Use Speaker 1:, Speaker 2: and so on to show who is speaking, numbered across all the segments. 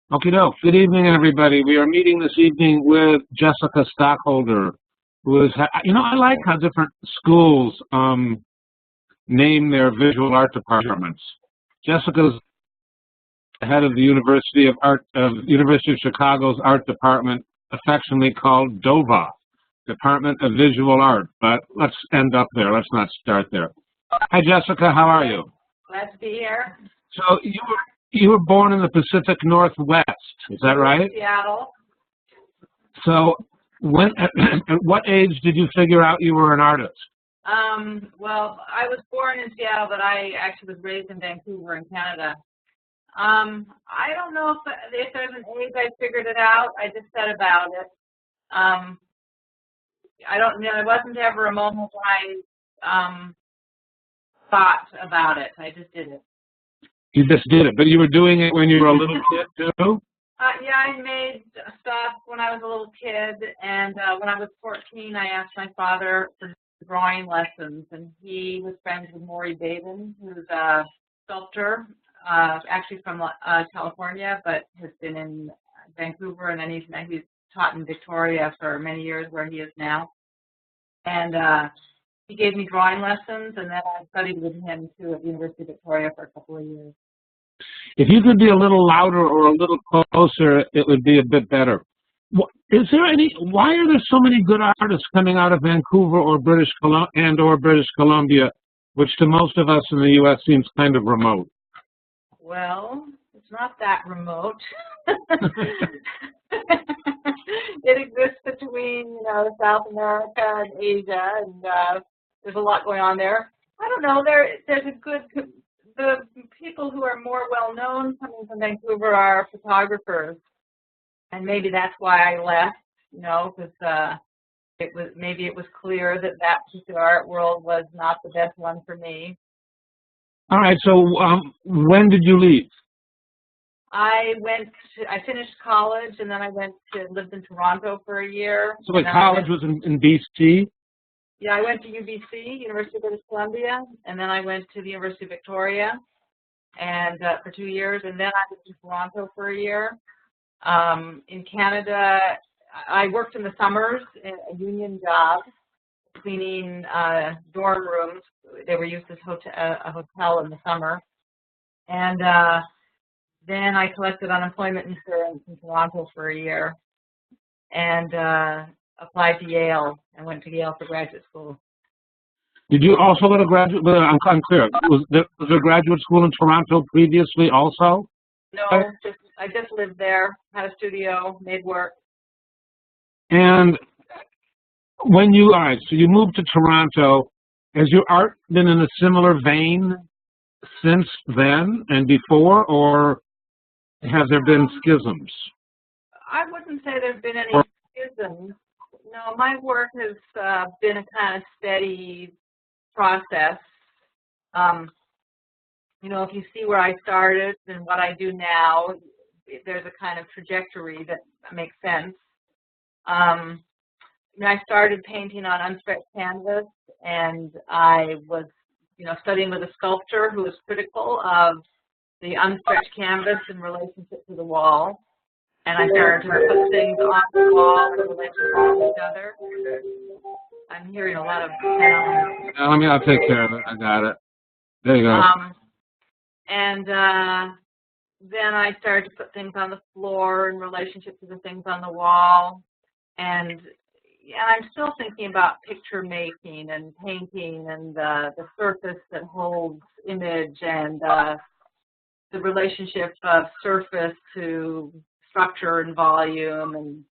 Speaker 1: Okay, no. Good evening, everybody. We are meeting this evening with Jessica Stockholder, who is, I like how different schools name their visual art departments. Jessica's head of the University of Chicago's art department, affectionately called DOVA, Department of Visual Art. But let's end up there. Let's not start there. Hi, Jessica. How are you?
Speaker 2: Glad to be here.
Speaker 1: So you were born in the Pacific Northwest, is that right?
Speaker 2: Seattle.
Speaker 1: So at what age did you figure out you were an artist?
Speaker 2: Well, I was born in Seattle, but I actually was raised in Vancouver in Canada. I don't know if there's an age I figured it out. I just said about it. I don't know. There wasn't ever a moment when I thought about it. I just did it.
Speaker 1: You just did it, but you were doing it when you were a little kid too?
Speaker 2: Yeah, I made stuff when I was a little kid, and when I was 14, I asked my father for drawing lessons, and he was friends with Maury Baden, who's a sculptor, actually from California, but has been in Vancouver, and then he's taught in Victoria for many years, where he is now. And he gave me drawing lessons, and then I studied with him too at the University of Victoria for a couple of years.
Speaker 1: If you could be a little louder or a little closer, it would be a bit better. Why are there so many good artists coming out of Vancouver or British Columbia, which to most of us in the U.S. seems kind of remote?
Speaker 2: Well, it's not that remote. It exists between, South America and Asia, and there's a lot going on there. I don't know. The people who are more well-known coming from Vancouver are photographers, and maybe that's why I left, because it was clear that particular art world was not the best one for me.
Speaker 1: All right. So when did you leave?
Speaker 2: I finished college, and then I lived in Toronto for a year.
Speaker 1: So college was in BC?
Speaker 2: Yeah, I went to UBC, University of British Columbia, and then I went to the University of Victoria and for 2 years, and then I went to Toronto for a year. In Canada, I worked in the summers in a union job, cleaning dorm rooms. They were used as a hotel in the summer. And then I collected unemployment insurance in Toronto for a year, and applied to Yale and went to Yale for graduate school.
Speaker 1: Did you also go to graduate? I'm unclear. Was there graduate school in Toronto previously also?
Speaker 2: No, I just lived there, had a studio, made work.
Speaker 1: And so you moved to Toronto. Has your art been in a similar vein since then and before, or have there been schisms?
Speaker 2: I wouldn't say there's been any schisms. No, my work has been a kind of steady process. If you see where I started and what I do now, there's a kind of trajectory that makes sense. I started painting on unstretched canvas, and I was, studying with a sculptor who was critical of the unstretched canvas in relationship to the wall. And I started to put things on the wall in relationship to each other. I'm hearing a lot of sound.
Speaker 1: I'll take care of it. I got it. There you go.
Speaker 2: And then I started to put things on the floor in relationship to the things on the wall. And I'm still thinking about picture making and painting and the surface that holds image and the relationship of surface to structure and volume, and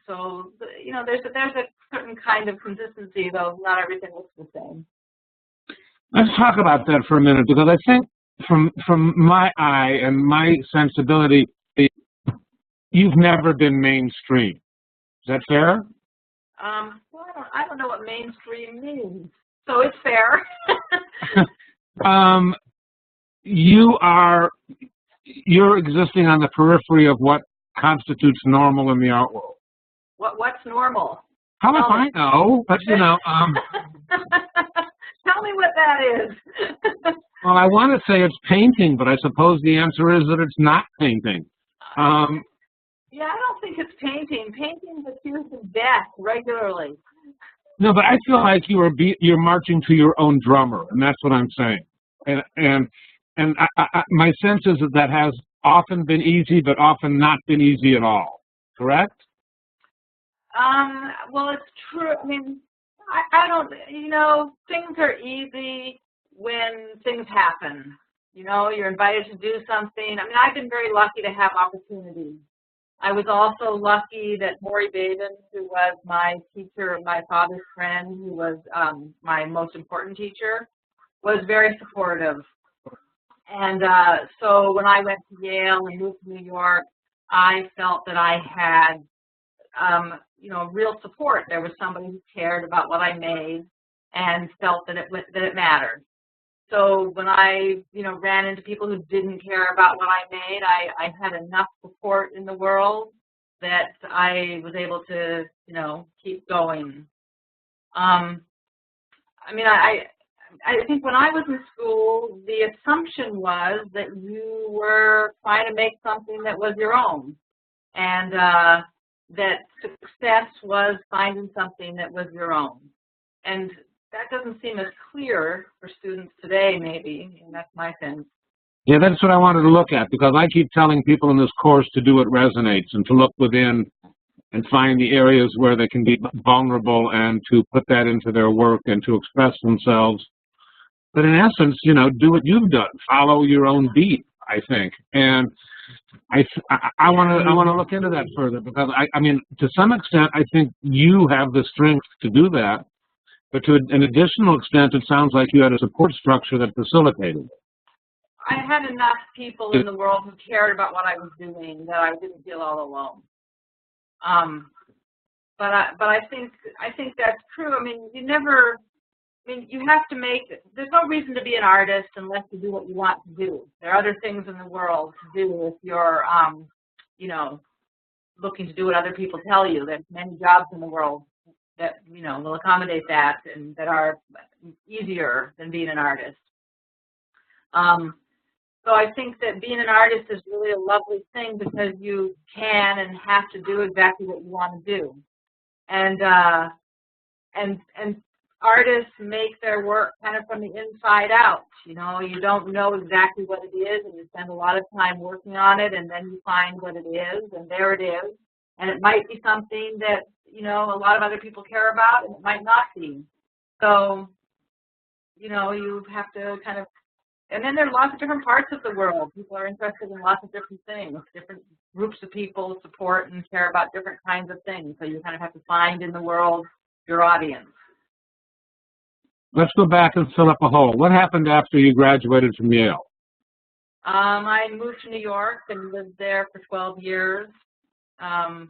Speaker 2: so there's a certain kind of consistency, though not everything looks the same.
Speaker 1: Let's talk about that for a minute, because I think from my eye and my sensibility, you've never been mainstream. Is that fair?
Speaker 2: Well, I don't know what mainstream means, so it's fair.
Speaker 1: You're existing on the periphery of what constitutes normal in the art world.
Speaker 2: What's normal?
Speaker 1: How if I know? But
Speaker 2: Tell me what that is.
Speaker 1: Well, I want to say it's painting, but I suppose the answer is that it's not painting.
Speaker 2: Yeah, I don't think it's painting. Painting is accused of death regularly.
Speaker 1: No, but I feel like you're marching to your own drummer, and that's what I'm saying. And my sense is that has often been easy, but often not been easy at all. Correct?
Speaker 2: Well, it's true. I mean, I don't, things are easy when things happen. You're invited to do something. I mean, I've been very lucky to have opportunities. I was also lucky that Maury Baden, who was my teacher, my father's friend, who was my most important teacher, was very supportive. And so when I went to Yale and moved to New York, I felt that I had, real support. There was somebody who cared about what I made and felt that it mattered. So when I, ran into people who didn't care about what I made, I had enough support in the world that I was able to, keep going. I think when I was in school, the assumption was that you were trying to make something that was your own, and that success was finding something that was your own. And that doesn't seem as clear for students today, maybe, and that's my sense.
Speaker 1: Yeah, that's what I wanted to look at, because I keep telling people in this course to do what resonates and to look within and find the areas where they can be vulnerable and to put that into their work and to express themselves. But in essence, do what you've done. Follow your own beat, I think. And I want to look into that further, because I mean, to some extent, I think you have the strength to do that. But to an additional extent, it sounds like you had a support structure that facilitated it.
Speaker 2: I had enough people in the world who cared about what I was doing that I didn't feel all alone. But I think that's true. I mean, you have to there's no reason to be an artist unless you do what you want to do. There are other things in the world to do if you're, looking to do what other people tell you. There's many jobs in the world that, will accommodate that and that are easier than being an artist. So I think that being an artist is really a lovely thing because you can and have to do exactly what you want to do. And artists make their work kind of from the inside out. You don't know exactly what it is, and you spend a lot of time working on it, and then you find what it is, and there it is. And it might be something that, a lot of other people care about, and it might not be. So, you have to kind of, and then there are lots of different parts of the world. People are interested in lots of different things. Different groups of people support and care about different kinds of things. So you kind of have to find in the world your audience.
Speaker 1: Let's go back and fill up a hole. What happened after you graduated from Yale?
Speaker 2: I moved to New York and lived there for 12 years. I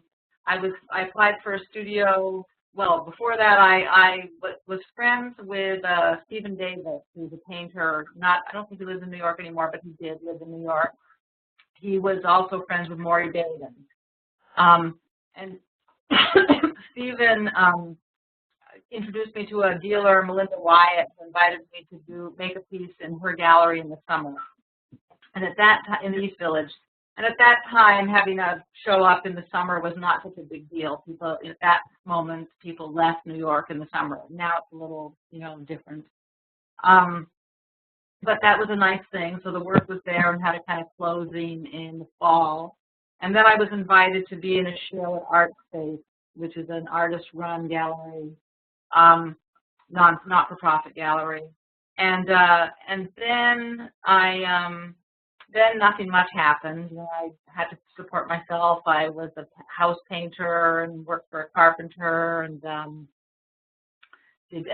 Speaker 2: applied for a studio. Well, before that, I was friends with Stephen Davis, who's a painter. I don't think he lives in New York anymore, but he did live in New York. He was also friends with Maury Baden. And Stephen introduced me to a dealer, Melinda Wyatt, who invited me to make a piece in her gallery in the summer. And at that time, in the East Village. And at that time, having a show up in the summer was not such a big deal. People, at that moment, people left New York in the summer. Now it's a little, different. But that was a nice thing. So the work was there and had a kind of closing in the fall. And then I was invited to be in a show at Art Space, which is an artist-run gallery, not-for-profit gallery. And then then nothing much happened. I had to support myself. I was a house painter and worked for a carpenter, and then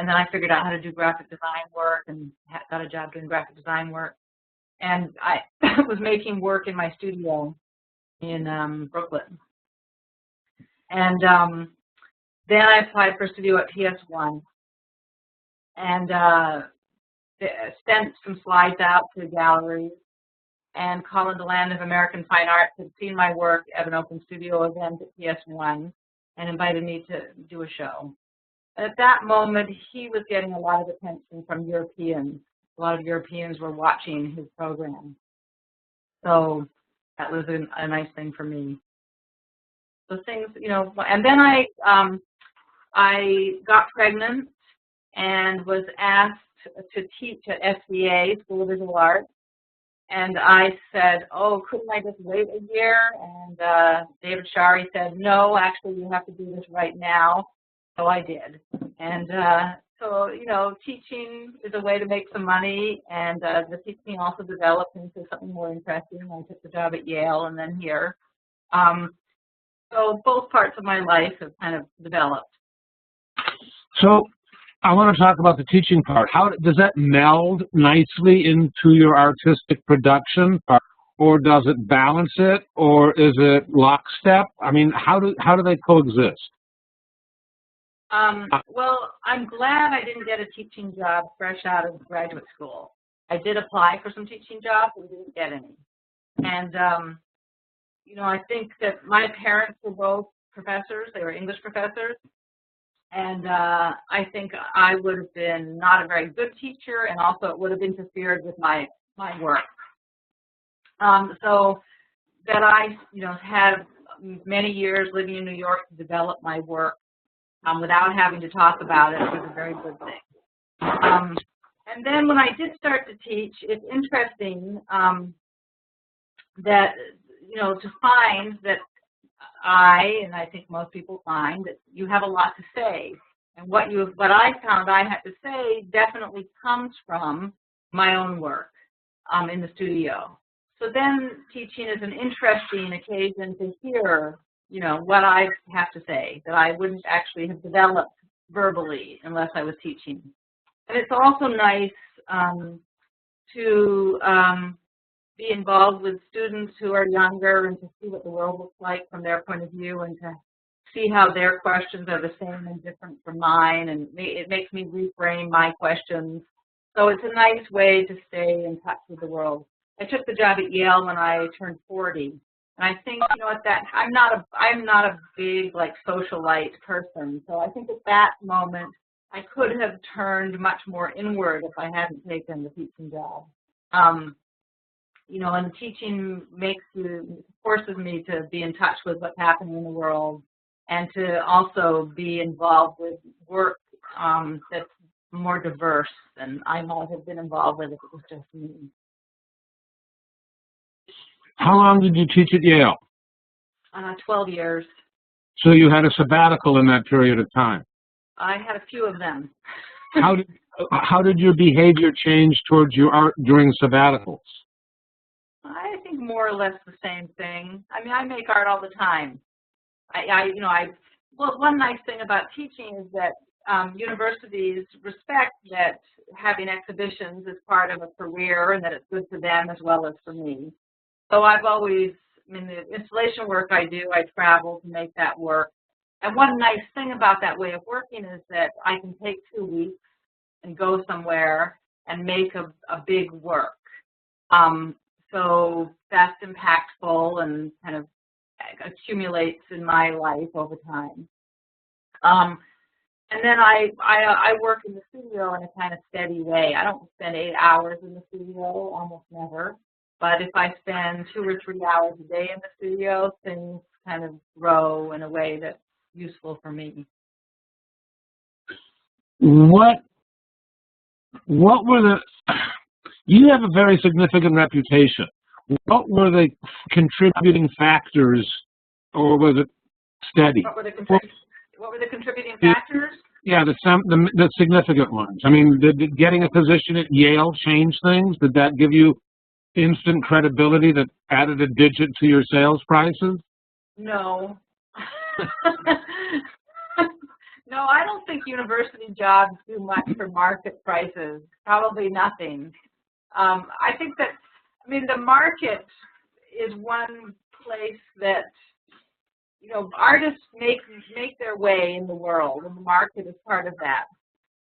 Speaker 2: I figured out how to do graphic design work and got a job doing graphic design work. And I was making work in my studio in Brooklyn. And then I applied for a studio at PS1 and sent some slides out to galleries. And Colin DeLand of American Fine Arts had seen my work at an open studio event at PS1 and invited me to do a show. At that moment, he was getting a lot of attention from Europeans. A lot of Europeans were watching his program. So that was a nice thing for me. So things, you know, and then I got pregnant and was asked to teach at SVA, School of Visual Arts. And I said, oh, couldn't I just wait a year? And David Shari said, no, actually, you have to do this right now. So I did. And so, you know, teaching is a way to make some money, and the teaching also developed into something more interesting. I took the job at Yale and then here. So both parts of my life have kind of developed.
Speaker 1: So I want to talk about the teaching part. How does that meld nicely into your artistic production, or does it balance it, or is it lockstep? I mean, how do they coexist?
Speaker 2: Well, I'm glad I didn't get a teaching job fresh out of graduate school. I did apply for some teaching jobs and didn't get any. And, you know, I think that my parents were both professors. They were English professors. And I think I would have been not a very good teacher, and also it would have interfered with my work. So that I, you know, had many years living in New York to develop my work without having to talk about it was a very good thing. And then when I did start to teach, it's interesting that, you know, to find that and I think most people find that you have a lot to say. And what I found I had to say definitely comes from my own work in the studio. So then teaching is an interesting occasion to hear, you know, what I have to say that I wouldn't actually have developed verbally unless I was teaching. And it's also nice to be involved with students who are younger and to see what the world looks like from their point of view, and to see how their questions are the same and different from mine, and it makes me reframe my questions. So it's a nice way to stay in touch with the world. I took the job at Yale when I turned 40, and I think, you know, at that I'm not a big like socialite person. So I think at that moment I could have turned much more inward if I hadn't taken the teaching job. You know, and teaching forces me to be in touch with what's happening in the world, and to also be involved with work that's more diverse than I might have been involved with if it was just me.
Speaker 1: How long did you teach at Yale?
Speaker 2: 12 years.
Speaker 1: So you had a sabbatical in that period of time?
Speaker 2: I had a few of them.
Speaker 1: How did your behavior change towards your art during sabbaticals?
Speaker 2: I think more or less the same thing. I mean, I make art all the time. Well, one nice thing about teaching is that universities respect that having exhibitions is part of a career, and that it's good for them as well as for me. So I've always, I mean, the installation work I do, I travel to make that work. And one nice thing about that way of working is that I can take 2 weeks and go somewhere and make a big work. So that's impactful and kind of accumulates in my life over time. And then I work in the studio in a kind of steady way. I don't spend 8 hours in the studio, almost never. But if I spend 2 or 3 hours a day in the studio, things kind of grow in a way that's useful for me.
Speaker 1: What were the... You have a very significant reputation. What were the contributing factors, or was it steady?
Speaker 2: What were the contributing factors?
Speaker 1: Yeah, the significant ones. I mean, did getting a position at Yale change things? Did that give you instant credibility that added a digit to your sales prices?
Speaker 2: No. No, I don't think university jobs do much for market prices. Probably nothing. I think that, I mean, the market is one place that, you know, artists make their way in the world, and the market is part of that.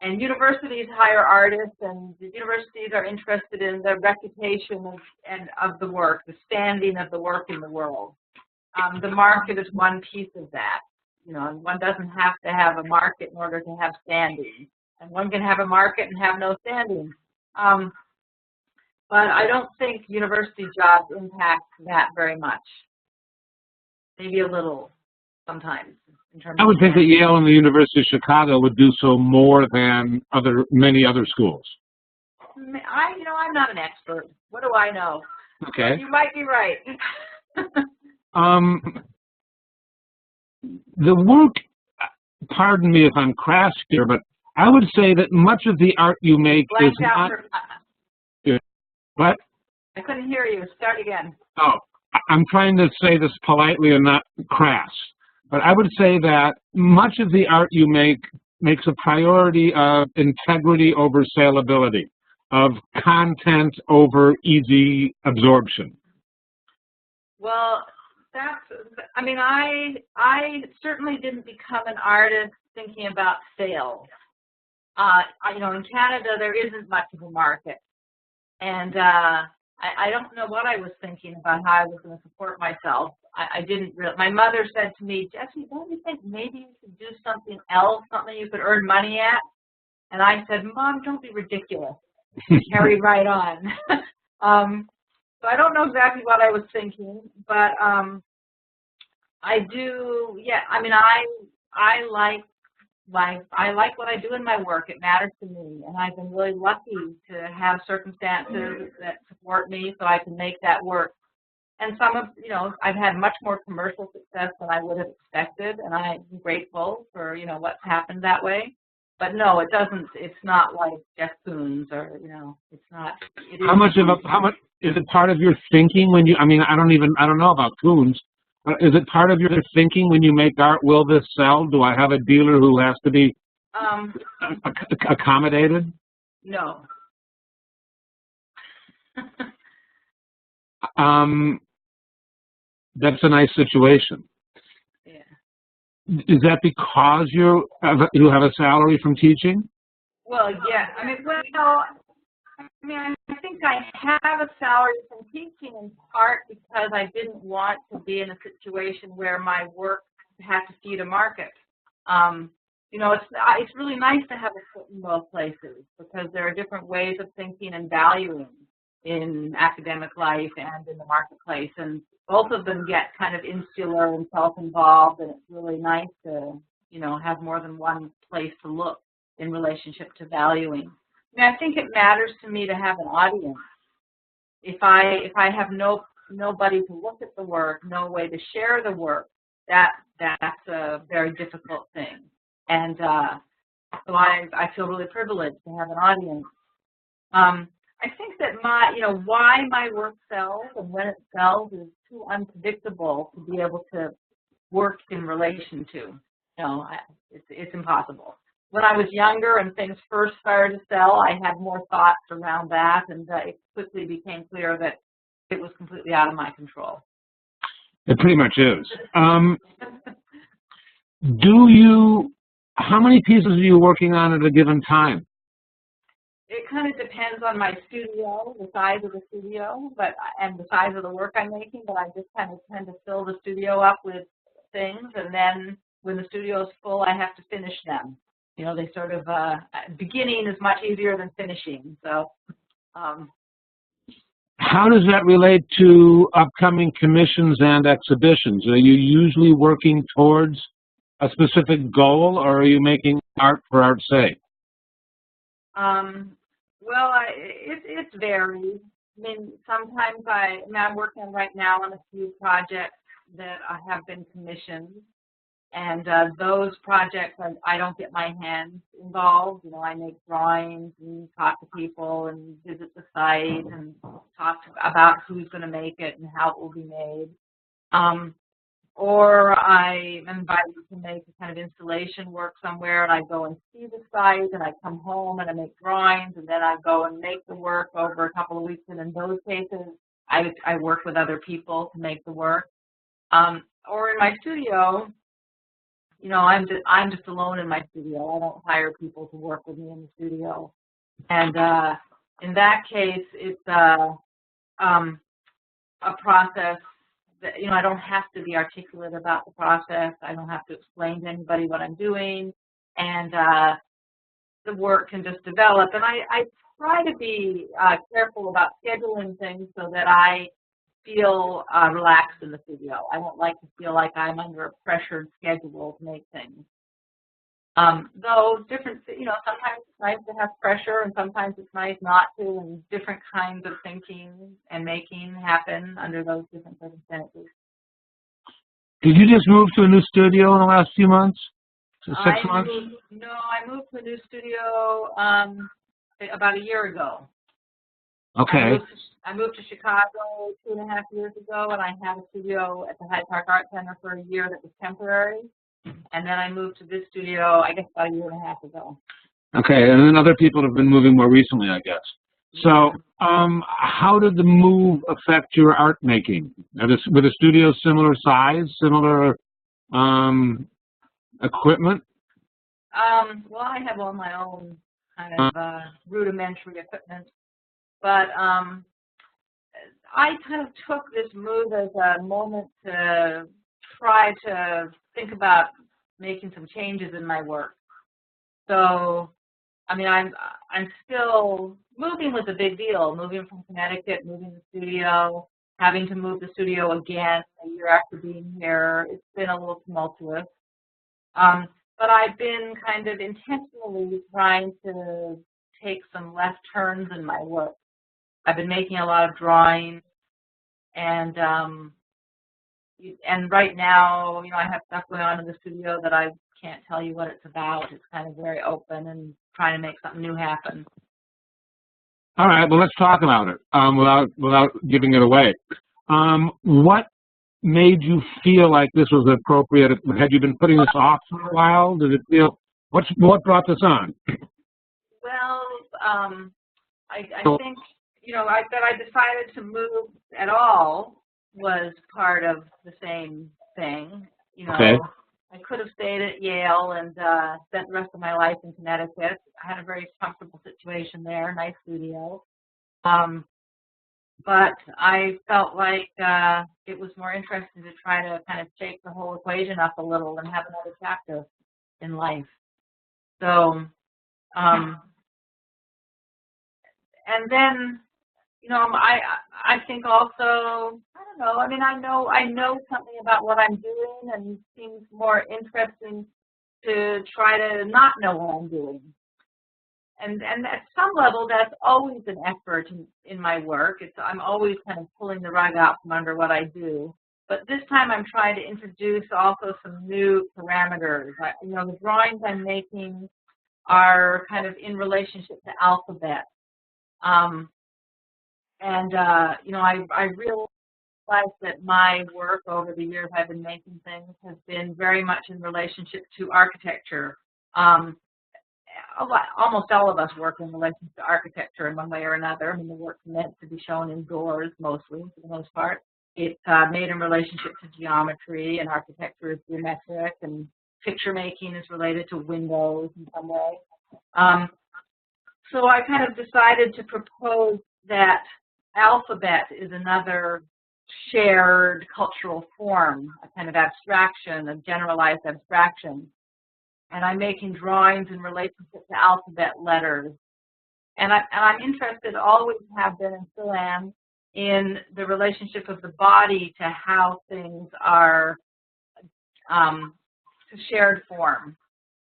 Speaker 2: And universities hire artists, and the universities are interested in the reputation of the work, the standing of the work in the world. The market is one piece of that. You know, and one doesn't have to have a market in order to have standing. And one can have a market and have no standing. But I don't think university jobs impact that very much. Maybe a little sometimes. In terms
Speaker 1: I would
Speaker 2: of
Speaker 1: think that Yale and the University of Chicago would do so more than many other schools.
Speaker 2: I'm not an expert. What do I know?
Speaker 1: Okay.
Speaker 2: You might be right.
Speaker 1: The work, pardon me if I'm crass here, but I would say that much of the art you make is not... What?
Speaker 2: I couldn't hear you. Start again.
Speaker 1: Oh, I'm trying to say this politely and not crass. But I would say that much of the art you make makes a priority of integrity over saleability, of content over easy absorption.
Speaker 2: Well, I certainly didn't become an artist thinking about sales. In Canada, there isn't much of a market. And I don't know what I was thinking about how I was going to support myself. I didn't really. My mother said to me, Jessie, don't you think maybe you could do something else, something you could earn money at? And I said, Mom, don't be ridiculous. Carry right on. So I don't know exactly what I was thinking, but I do. Yeah, I like what I do in my work. It matters to me, and I've been really lucky to have circumstances that support me so I can make that work. And I've had much more commercial success than I would have expected, and I'm grateful for, what's happened that way. But no, it doesn't. It's not like Jeff Koons or, it's not.
Speaker 1: How much is it part of your thinking when you? I don't know about Koons. Is it part of your thinking when you make art? Will this sell? Do I have a dealer who has to be accommodated?
Speaker 2: No.
Speaker 1: That's a nice situation.
Speaker 2: Yeah.
Speaker 1: Is that because you have a salary from teaching?
Speaker 2: Well, yeah. I think I have a salary from teaching in part because I didn't want to be in a situation where my work had to feed a market. It's really nice to have a foot in both places because there are different ways of thinking and valuing in academic life and in the marketplace, and both of them get kind of insular and self-involved, and it's really nice to, have more than one place to look in relationship to valuing. I think it matters to me to have an audience. If I have nobody to look at the work, no way to share the work, that's a very difficult thing. And so I feel really privileged to have an audience. I think that why my work sells and when it sells is too unpredictable to be able to work in relation to. It's impossible. When I was younger and things first started to sell, I had more thoughts around that, and it quickly became clear that it was completely out of my control.
Speaker 1: It pretty much is. How many pieces are you working on at a given time?
Speaker 2: It kind of depends on my studio, the size of the studio, and the size of the work I'm making, but I just kind of tend to fill the studio up with things, and then when the studio is full, I have to finish them. They sort of, beginning is much easier than finishing, so.
Speaker 1: How does that relate to upcoming commissions and exhibitions? Are you usually working towards a specific goal, or are you making art for art's sake?
Speaker 2: Well, it varies. Sometimes I'm working right now on a few projects that have been commissioned. And those projects, I don't get my hands involved. I make drawings and talk to people and visit the site and talk about who's going to make it and how it will be made. Or I am invited to make a kind of installation work somewhere, and I go and see the site, and I come home and I make drawings, and then I go and make the work over a couple of weeks. And in those cases, I work with other people to make the work. Or in my studio, I'm just alone in my studio. I don't hire people to work with me in the studio. And in that case, it's a process that, I don't have to be articulate about the process. I don't have to explain to anybody what I'm doing. And the work can just develop. And I try to be careful about scheduling things so that I feel relaxed in the studio. I don't like to feel like I'm under a pressured schedule to make things. Though different, sometimes it's nice to have pressure and sometimes it's nice not to, and different kinds of thinking and making happen under those different circumstances.
Speaker 1: Did you just move to a new studio in the last few months? 6 months?
Speaker 2: I moved to a new studio about a year ago.
Speaker 1: Okay.
Speaker 2: I moved to Chicago 2.5 years ago, and I had a studio at the Hyde Park Art Center for a year that was temporary. And then I moved to this studio, I guess, about a 1.5 years ago. Okay,
Speaker 1: and then other people have been moving more recently, I guess. So, how did the move affect your art making? Were the studios similar size, similar equipment?
Speaker 2: Well, I have all my own kind of rudimentary equipment, but I kind of took this move as a moment to try to think about making some changes in my work. So, I mean, I'm still, moving was a big deal. Moving from Connecticut, moving the studio, having to move the studio again a year after being here. It's been a little tumultuous. But I've been kind of intentionally trying to take some left turns in my work. I've been making a lot of drawings, and right now, I have stuff going on in the studio that I can't tell you what it's about. It's kind of very open and trying to make something new happen.
Speaker 1: All right, well, let's talk about it without giving it away. What made you feel like this was appropriate? Had you been putting this off for a while? Did it feel, what brought this on?
Speaker 2: Well, I think, that I decided to move at all was part of the same thing.
Speaker 1: Okay.
Speaker 2: I could have stayed at Yale and spent the rest of my life in Connecticut. I had a very comfortable situation there, nice studio. But I felt like it was more interesting to try to kind of shake the whole equation up a little and have another chapter in life. So, and then, I think also, I don't know, I mean, I know something about what I'm doing, and it seems more interesting to try to not know what I'm doing. And at some level, that's always an effort in my work. I'm always kind of pulling the rug out from under what I do. But this time I'm trying to introduce also some new parameters. The drawings I'm making are kind of in relationship to alphabet. I realized that my work over the years I've been making things has been very much in relationship to architecture. Almost all of us work in relation to architecture in one way or another. I mean, the work's meant to be shown indoors mostly, for the most part. It's made in relationship to geometry, and architecture is geometric, and picture making is related to windows in some way. So I kind of decided to propose that alphabet is another shared cultural form, a kind of abstraction, a generalized abstraction. And I'm making drawings in relationship to alphabet letters. And I'm interested, always have been and still am, in the relationship of the body to how things are to shared form.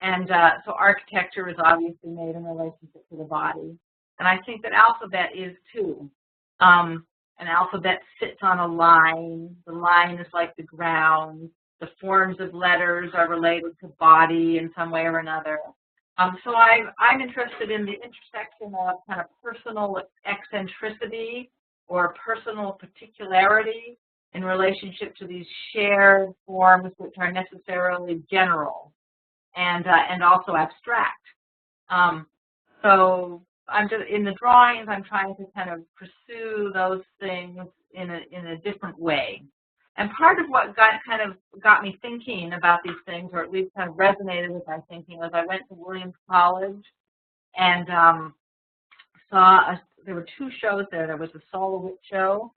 Speaker 2: And so architecture is obviously made in relationship to the body. And I think that alphabet is too. An alphabet sits on a line. The line is like the ground. The forms of letters are related to body in some way or another. So I'm interested in the intersection of kind of personal eccentricity or personal particularity in relationship to these shared forms which are necessarily general and also abstract. So I'm just, in the drawings, I'm trying to kind of pursue those things in a different way. And part of what got me thinking about these things, or at least kind of resonated with my thinking, was I went to Williams College and there were 2 shows there. There was a Solowit show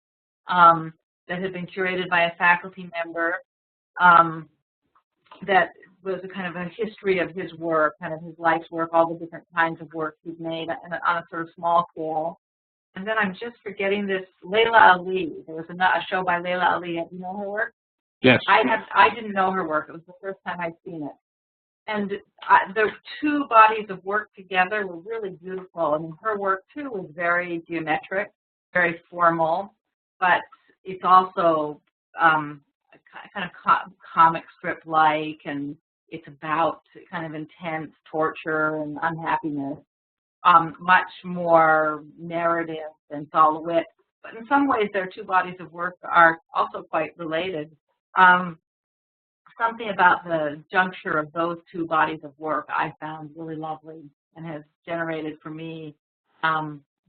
Speaker 2: that had been curated by a faculty member that was a kind of a history of his work, kind of his life's work, all the different kinds of work he's made on a sort of small scale. And then I'm just forgetting this Leila Ali. There was a show by Leila Ali. Do you know her work?
Speaker 1: Yes.
Speaker 2: I didn't know her work. It was the first time I'd seen it. And the two bodies of work together were really beautiful. I mean, her work, too, was very geometric, very formal, but it's also kind of comic strip-like, and it's about kind of intense torture and unhappiness. Much more narrative than Sol LeWitt. But in some ways, their two bodies of work are also quite related. Something about the juncture of those two bodies of work I found really lovely and has generated for me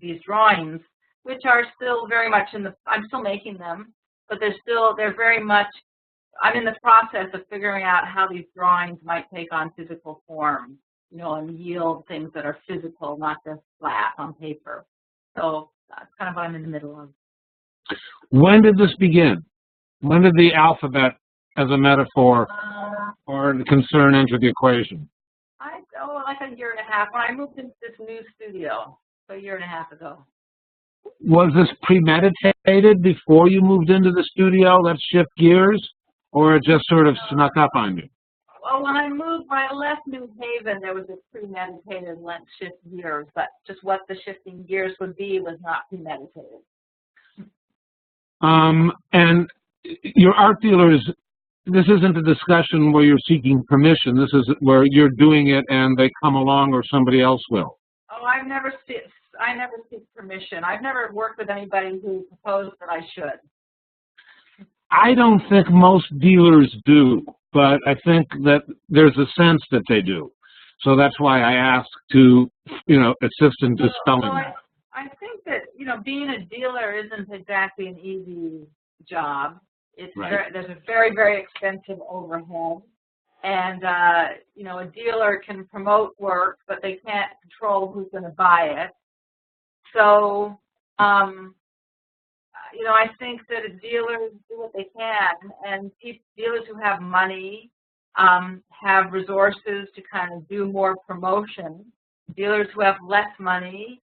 Speaker 2: these drawings, which are still very much I'm still making them, but they're very much, I'm in the process of figuring out how these drawings might take on physical form, and yield things that are physical, not just flat on paper. So that's kind of what I'm in the middle of.
Speaker 1: When did this begin? When did the alphabet as a metaphor or the concern enter the equation?
Speaker 2: Like a year and a half. When I moved into this new studio, a year and a half ago.
Speaker 1: Was this premeditated before you moved into the studio? Let's shift gears, or it just sort of snuck up on you?
Speaker 2: Well, when I left New Haven, there was a premeditated let's shift gears, but just what the shifting gears would be was not premeditated.
Speaker 1: And your art dealers, this isn't a discussion where you're seeking permission. This is where you're doing it and they come along or somebody else will.
Speaker 2: Oh, I never seek permission. I've never worked with anybody who proposed that I should.
Speaker 1: I don't think most dealers do, but I think that there's a sense that they do. So that's why I ask to, assist in dispelling that.
Speaker 2: I think that, being a dealer isn't exactly an easy job. It's
Speaker 1: right.
Speaker 2: There's a very, very expensive overhead. And, a dealer can promote work, but they can't control who's going to buy it. So, I think that dealers do what they can, and dealers who have money have resources to kind of do more promotion. Dealers who have less money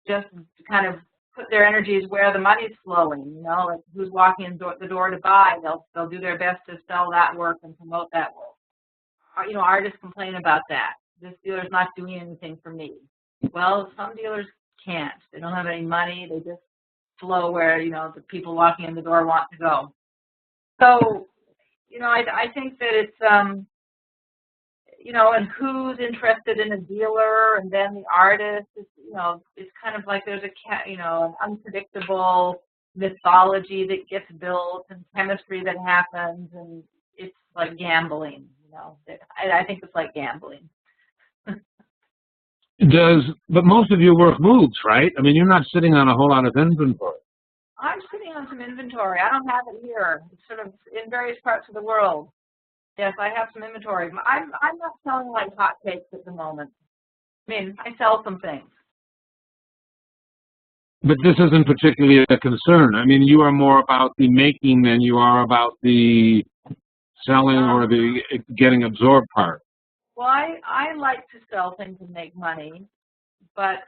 Speaker 2: just kind of put their energies where the money's flowing, like who's walking in the door to buy. They'll do their best to sell that work and promote that work. Artists complain about that. This dealer's not doing anything for me. Well, some dealers can't. They don't have any money. They just flow where, the people walking in the door want to go. So, I think that it's, and who's interested in a dealer and then the artist, it's kind of like there's an unpredictable mythology that gets built and chemistry that happens, and it's like gambling, I think it's like gambling.
Speaker 1: But most of your work moves, right? I mean, you're not sitting on a whole lot of inventory.
Speaker 2: I'm sitting on some inventory. I don't have it here. It's sort of in various parts of the world. Yes, I have some inventory. I'm not selling like hotcakes at the moment. I mean, I sell some things.
Speaker 1: But this isn't particularly a concern. I mean, you are more about the making than you are about the selling or the getting absorbed part.
Speaker 2: Well, I like to sell things and make money, but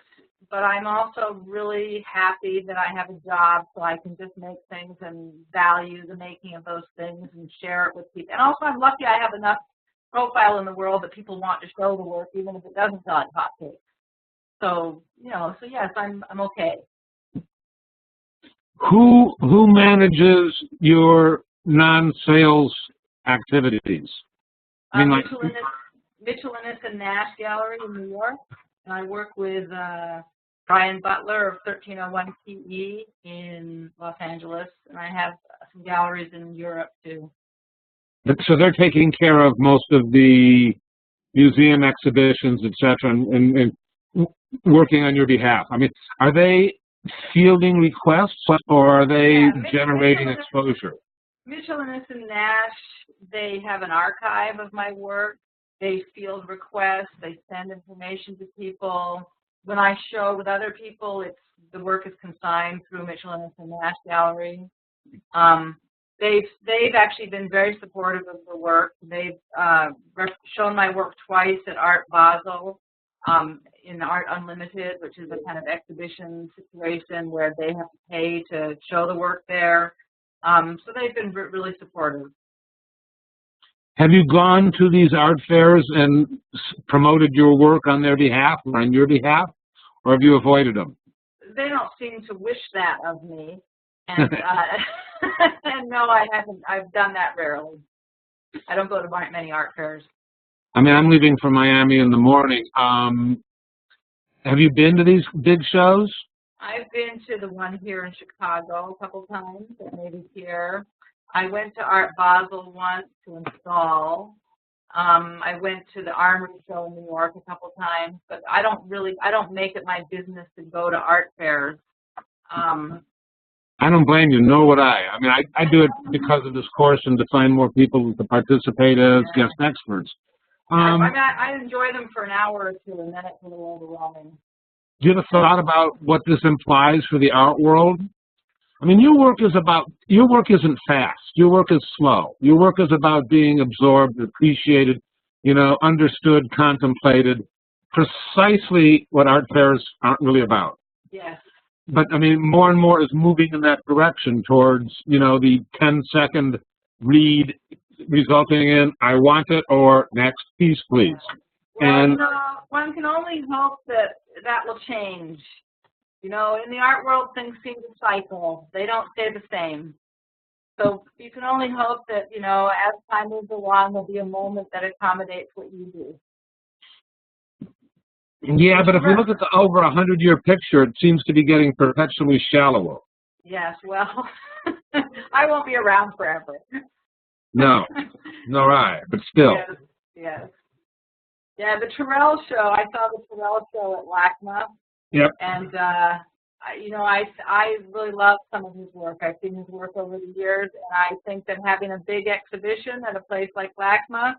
Speaker 2: I'm also really happy that I have a job so I can just make things and value the making of those things and share it with people. And also I'm lucky I have enough profile in the world that people want to show the work even if it doesn't sell like hotcakes. So, so yes, I'm okay.
Speaker 1: Who manages your non-sales activities? I mean,
Speaker 2: Mitchell-Innes Nash Gallery in New York, and I work with Brian Butler of 1301 PE in Los Angeles, and I have some galleries in Europe too.
Speaker 1: So they're taking care of most of the museum exhibitions, et cetera, and working on your behalf. I mean, are they fielding requests or are they generating exposure?
Speaker 2: Mitchell-Innes Nash, they have an archive of my work. They field requests. They send information to people. When I show with other people, the work is consigned through Mitchell-Innes Nash Gallery. they've actually been very supportive of the work. They've shown my work twice at Art Basel, in Art Unlimited, which is a kind of exhibition situation where they have to pay to show the work there. So they've been really supportive.
Speaker 1: Have you gone to these art fairs and promoted your work on their behalf or on your behalf, or have you avoided them?
Speaker 2: They don't seem to wish that of me, and, and no, I haven't. I've done that rarely. I don't go to many art fairs.
Speaker 1: I mean, I'm leaving for Miami in the morning. Have you been to these big shows?
Speaker 2: I've been to the one here in Chicago a couple times, and maybe here. I went to Art Basel once to install. I went to the Armory show in New York a couple times, but I don't make it my business to go to art fairs.
Speaker 1: I don't blame you, nor would I. I mean, I do it because of this course and to find more people to participate as guest experts.
Speaker 2: I enjoy them for an hour or two, and then it's a little overwhelming.
Speaker 1: Do you have a thought about what this implies for the art world? I mean, your work isn't fast. Your work is slow. Your work is about being absorbed, appreciated, understood, contemplated, precisely what art fairs aren't really about.
Speaker 2: Yes.
Speaker 1: But, I mean, more and more is moving in that direction towards, the 10-second read resulting in, I want it, or next piece, please.
Speaker 2: Well,
Speaker 1: and
Speaker 2: one can only hope that will change. In the art world, things seem to cycle. They don't stay the same. So you can only hope that, as time moves along, there'll be a moment that accommodates what you do.
Speaker 1: Yeah, but if we look at the over 100-year picture, it seems to be getting perpetually shallower.
Speaker 2: Yes, well, I won't be around forever.
Speaker 1: No, nor I, but still.
Speaker 2: Yes. Yeah, the Terrell show, I saw the Terrell show at LACMA.
Speaker 1: Yep.
Speaker 2: And, I really love some of his work. I've seen his work over the years, and I think that having a big exhibition at a place like LACMA,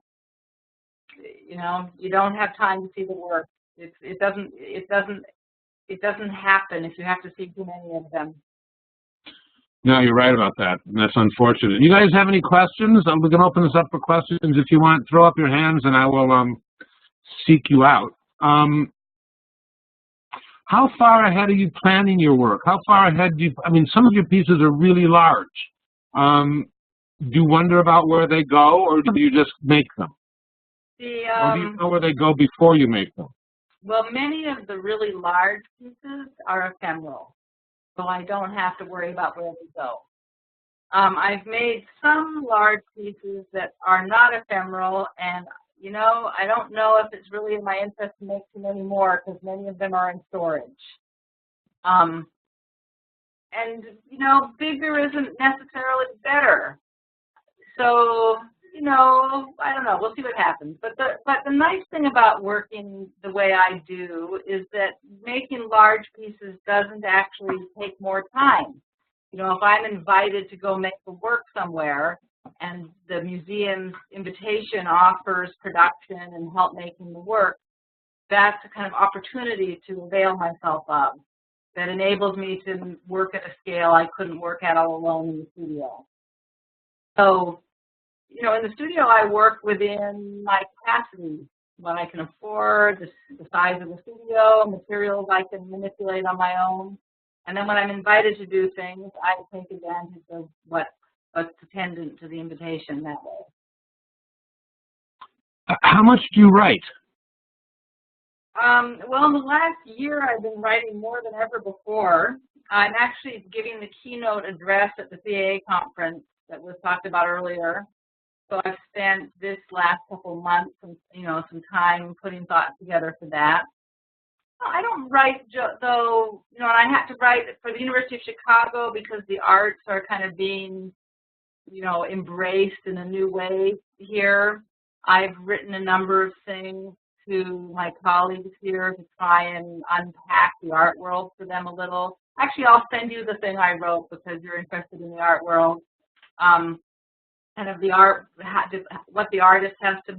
Speaker 2: you don't have time to see the work. It doesn't happen if you have to see too many of them.
Speaker 1: No, you're right about that. That's unfortunate. You guys have any questions? We can open this up for questions if you want. Throw up your hands, and I will seek you out. How far ahead are you planning your work? How far ahead some of your pieces are really large. Do you wonder about where they go, or do you just make them? Or do you know where they go before you make them?
Speaker 2: Well, many of the really large pieces are ephemeral, so I don't have to worry about where they go. I've made some large pieces that are not ephemeral, and I don't know if it's really in my interest to make too many more because many of them are in storage. And, bigger isn't necessarily better. So, I don't know. We'll see what happens. But the nice thing about working the way I do is that making large pieces doesn't actually take more time. If I'm invited to go make the work somewhere, and the museum's invitation offers production and help making the work, that's a kind of opportunity to avail myself of that enables me to work at a scale I couldn't work at all alone in the studio. So, in the studio I work within my capacity, what I can afford, the size of the studio, materials I can manipulate on my own. And then when I'm invited to do things, I take advantage of what's attendant to the invitation that way.
Speaker 1: How much do you write?
Speaker 2: Well, in the last year, I've been writing more than ever before. I'm actually giving the keynote address at the CAA conference that was talked about earlier. So I've spent this last couple of months, some time putting thoughts together for that. I don't write, though, and I had to write for the University of Chicago because the arts are kind of being embraced in a new way here. I've written a number of things to my colleagues here to try and unpack the art world for them a little. Actually, I'll send you the thing I wrote because you're interested in the art world. Kind of the art, what the artist has to,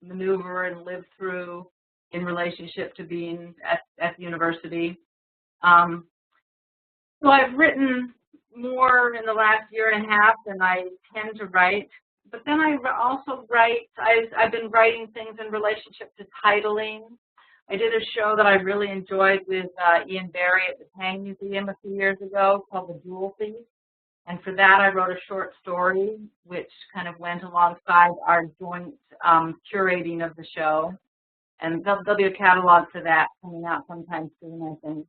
Speaker 2: maneuver and live through in relationship to being at the university. So I've written more in the last year and a half than I tend to write. But then I also write, I've been writing things in relationship to titling. I did a show that I really enjoyed with Ian Barry at the Tang Museum a few years ago called The Jewel Thief. And for that, I wrote a short story, which kind of went alongside our joint curating of the show. And there'll be a catalog for that coming out sometime soon, I think.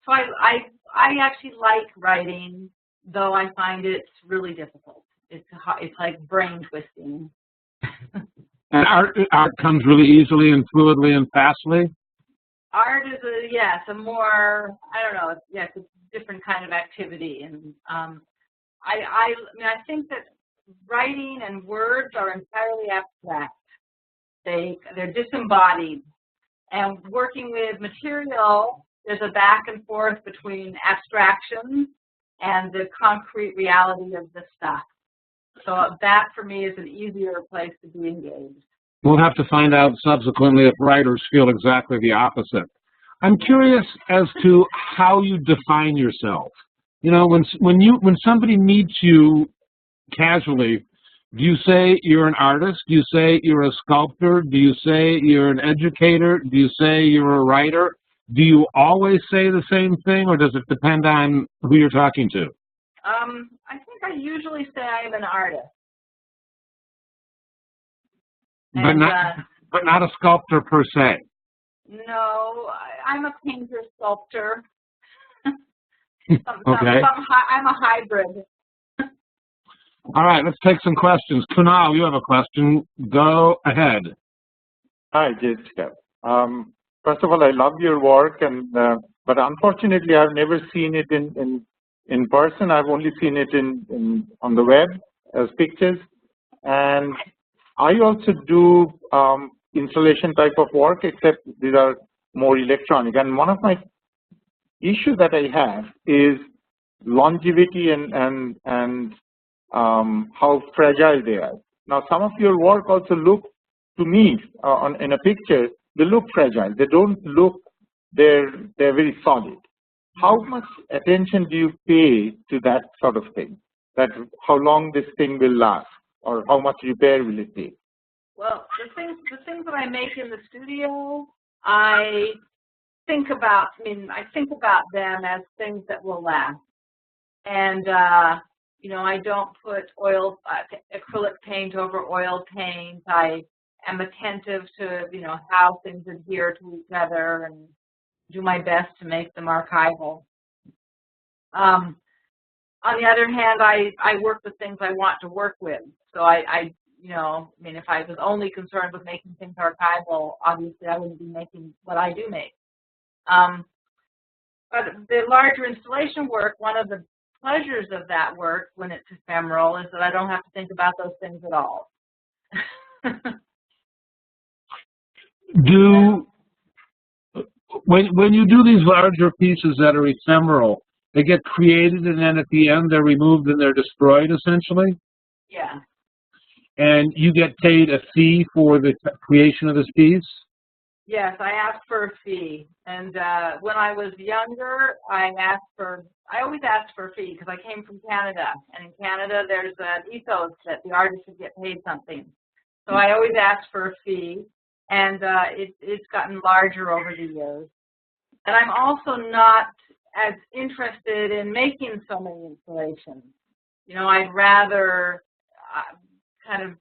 Speaker 2: So I actually like writing, though I find it's really difficult. It's like brain twisting.
Speaker 1: And art comes really easily and fluidly and fastly?
Speaker 2: Art is a more, I don't know, it's a different kind of activity. And I think that writing and words are entirely abstract. They're disembodied. And working with material, there's a back and forth between abstraction and the concrete reality of the stuff. So that, for me, is an easier place to be engaged.
Speaker 1: We'll have to find out subsequently if writers feel exactly the opposite. I'm curious as to how you define yourself. You know, when somebody meets you casually, do you say you're an artist? Do you say you're a sculptor? Do you say you're an educator? Do you say you're a writer? Do you always say the same thing, or does it depend on who you're talking to?
Speaker 2: I think I usually say I'm an artist.
Speaker 1: But not a sculptor per se.
Speaker 2: No, I'm a painter sculptor.
Speaker 1: Okay.
Speaker 2: I'm a hybrid.
Speaker 1: All right, let's take some questions. Kunal, you have a question. Go ahead.
Speaker 3: Hi, Jessica. First of all, I love your work, but unfortunately, I've never seen it in person. I've only seen it on the web as pictures. And I also do installation type of work, except these are more electronic. And one of my issues that I have is longevity and how fragile they are. Now, some of your work also look, to me, in a picture, they look fragile. They don't look, they're very solid. How much attention do you pay to that sort of thing? That how long this thing will last, or how much repair will it take?
Speaker 2: Well, the things that I make in the studio, I think about them as things that will last. And you know, I don't put acrylic paint over oil paint. I am attentive to, you know, how things adhere to each other and do my best to make them archival. On the other hand, I work with things I want to work with. So if I was only concerned with making things archival, obviously I wouldn't be making what I do make. But the larger installation work, one of the pleasures of that work when it's ephemeral is that I don't have to think about those things at all.
Speaker 1: When you do these larger pieces that are ephemeral, they get created and then at the end they're removed and they're destroyed essentially?
Speaker 2: Yeah.
Speaker 1: And you get paid a fee for the creation of this piece?
Speaker 2: Yes, I asked for a fee. And when I was younger, I always asked for a fee because I came from Canada. And in Canada, there's an ethos that the artist should get paid something. So I always asked for a fee. And it's gotten larger over the years. And I'm also not as interested in making so many installations. You know, I'd rather kind of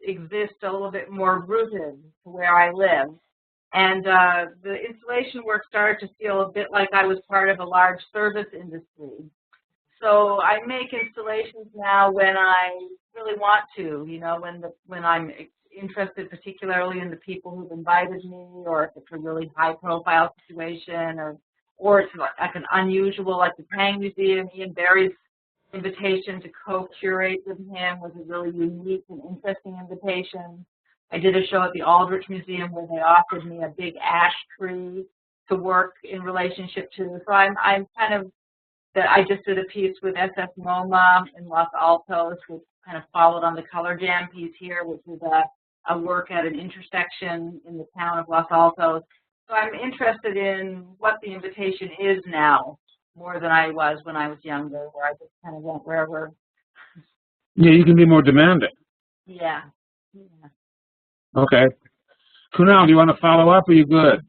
Speaker 2: exist a little bit more rooted to where I live. And the installation work started to feel a bit like I was part of a large service industry. So I make installations now when I really want to, you know, when I'm interested particularly in the people who've invited me, or if it's a really high-profile situation, or it's like an unusual, like the Tang Museum. Ian Barry's invitation to co-curate with him was a really unique and interesting invitation. I did a show at the Aldrich Museum where they offered me a big ash tree to work in relationship to. So I'm kind of, I just did a piece with SF MoMA in Los Altos, which kind of followed on the Color Jam piece here, which is a work at an intersection in the town of Los Altos. So I'm interested in what the invitation is now more than I was when I was younger, where I just kind of went wherever.
Speaker 1: Yeah, you can be more demanding.
Speaker 2: Yeah. Yeah.
Speaker 1: Okay. Kunal, do you want to follow up, or are you good?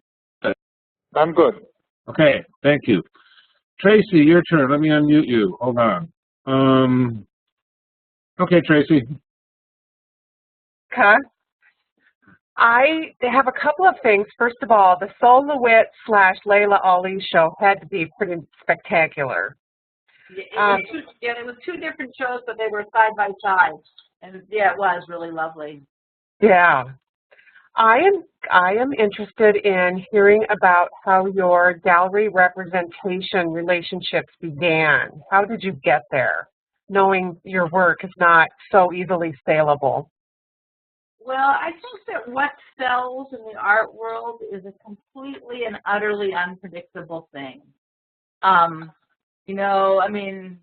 Speaker 3: I'm good.
Speaker 1: Okay, thank you. Tracy, your turn. Let me unmute you. Hold on. Okay, Tracy.
Speaker 4: Okay. I have a couple of things. First of all, the Sol LeWitt / Layla Ali show had to be pretty spectacular.
Speaker 2: Yeah, it was two different shows, but they were side by side, and yeah, it was really lovely.
Speaker 4: Yeah. I am interested in hearing about how your gallery representation relationships began. How did you get there, knowing your work is not so easily saleable?
Speaker 2: Well, I think that what sells in the art world is a completely and utterly unpredictable thing. You know, I mean,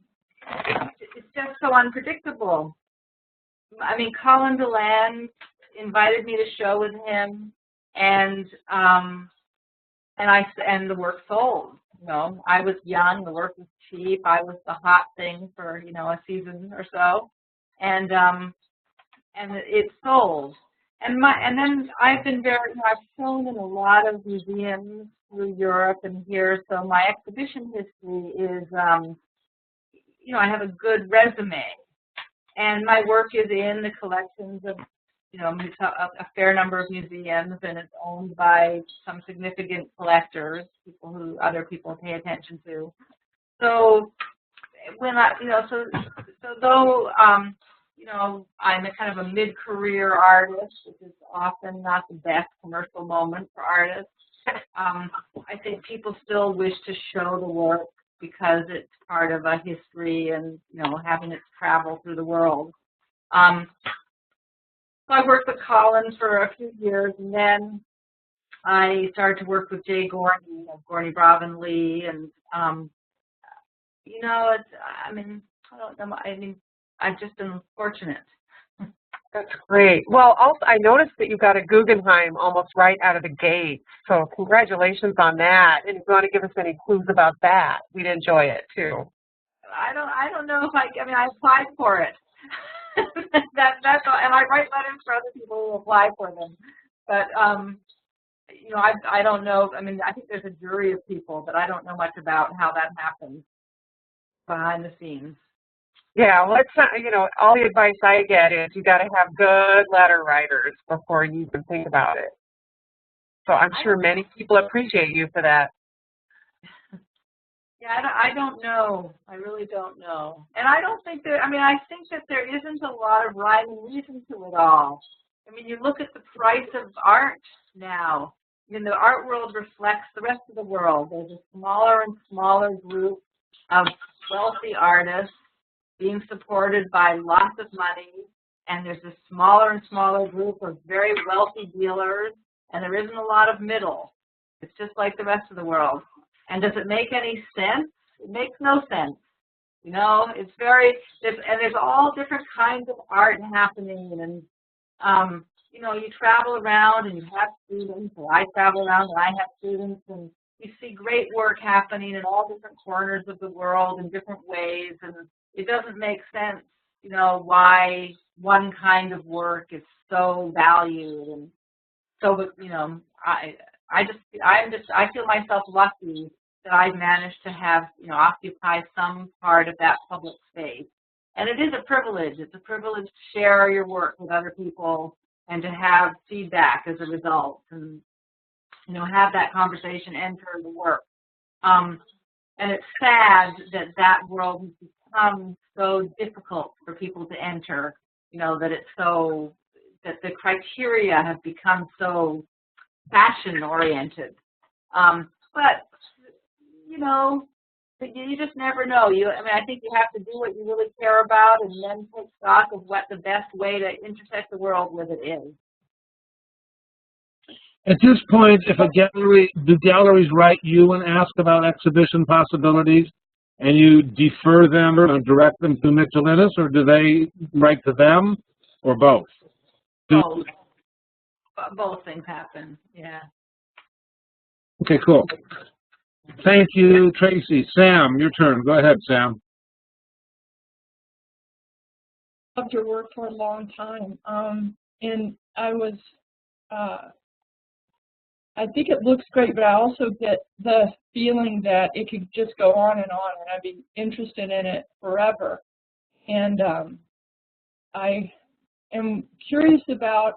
Speaker 2: it's just so unpredictable. I mean, Colin DeLand invited me to show with him, and the work sold. You know, I was young, the work was cheap, I was the hot thing for, you know, a season or so, and it sold. And then I've been I've shown in a lot of museums through Europe and here, so my exhibition history is, you know, I have a good resume, and my work is in the collections of, you know, a fair number of museums, and it's owned by some significant collectors, other people pay attention to. So when though you know, I'm a kind of a mid-career artist, which is often not the best commercial moment for artists. I think people still wish to show the work because it's part of a history and, you know, having it travel through the world. So I worked with Colin for a few years, and then I started to work with Jay Gorney of Gorney Bravin Lee, and you know, I mean, I've just been fortunate.
Speaker 4: That's great. Well, also, I noticed that you got a Guggenheim almost right out of the gate, so congratulations on that. And if you want to give us any clues about that, we'd enjoy it too.
Speaker 2: I don't know if I mean, I applied for it. That's all, and I write letters for other people who apply for them. But you know, I don't know. I mean, I think there's a jury of people, but I don't know much about how that happens behind the scenes.
Speaker 4: Yeah, well, it's not, you know, all the advice I get is you got to have good letter writers before you even think about it. So I'm sure many people appreciate you for that.
Speaker 2: Yeah, I don't know. I really don't know. And I don't think I think that there isn't a lot of rhyme and reason to it all. I mean, you look at the price of art now. I mean, the art world reflects the rest of the world. There's a smaller and smaller group of wealthy artists being supported by lots of money, and there's a smaller and smaller group of very wealthy dealers, and there isn't a lot of middle. It's just like the rest of the world. And does it make any sense? It makes no sense. You know, and there's all different kinds of art happening, and you know, you travel around and you have students, or I travel around and I have students, and you see great work happening in all different corners of the world in different ways, and it doesn't make sense, you know, why one kind of work is so valued. And so, you know, I feel myself lucky that I've managed to have, you know, occupy some part of that public space. And it is a privilege. It's a privilege to share your work with other people and to have feedback as a result, and, you know, have that conversation enter the work. And it's sad that world has become so difficult for people to enter, you know, that the criteria have become so fashion-oriented. But, you know, you just never know. I think you have to do what you really care about and then take stock of what the best way to intersect the world with it is.
Speaker 1: At this point, do galleries write you and ask about exhibition possibilities, and you defer them or direct them to Mitchell-Innes, or do they write to them, or both?
Speaker 2: Both. Both things happen, yeah.
Speaker 1: Okay, cool. Thank you, Tracy. Sam, your turn. Go ahead, Sam.
Speaker 5: Loved your work for a long time, and I was, I think it looks great, but I also get the feeling that it could just go on, and I'd be interested in it forever. And I am curious about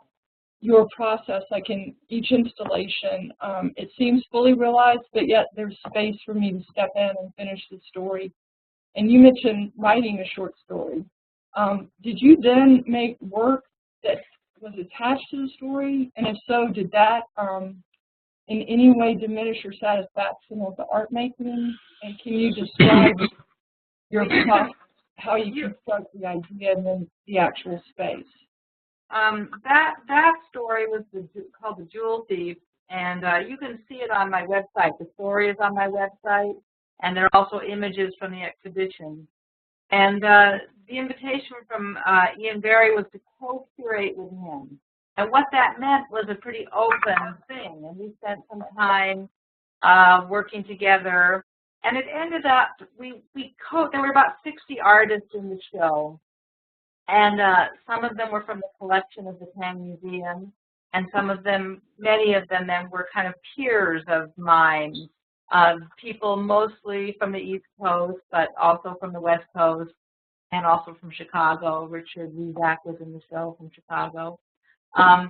Speaker 5: your process, like in each installation. It seems fully realized, but yet there's space for me to step in and finish the story. And you mentioned writing a short story. Did you then make work that was attached to the story? And if so, did that in any way diminish your satisfaction with the art making? And can you describe your process, how you construct the idea and then the actual space?
Speaker 2: That story was called The Jewel Thief, and you can see it on my website. The story is on my website, and there are also images from the exhibition. And the invitation from Ian Barry was to co-curate with him. And what that meant was a pretty open thing, and we spent some time working together. And it ended up, there were about 60 artists in the show. And some of them were from the collection of the Tang Museum, and some of them, many of them then were kind of peers of mine, people mostly from the East Coast, but also from the West Coast, and also from Chicago. Richard Rizak was in the show from Chicago. Kind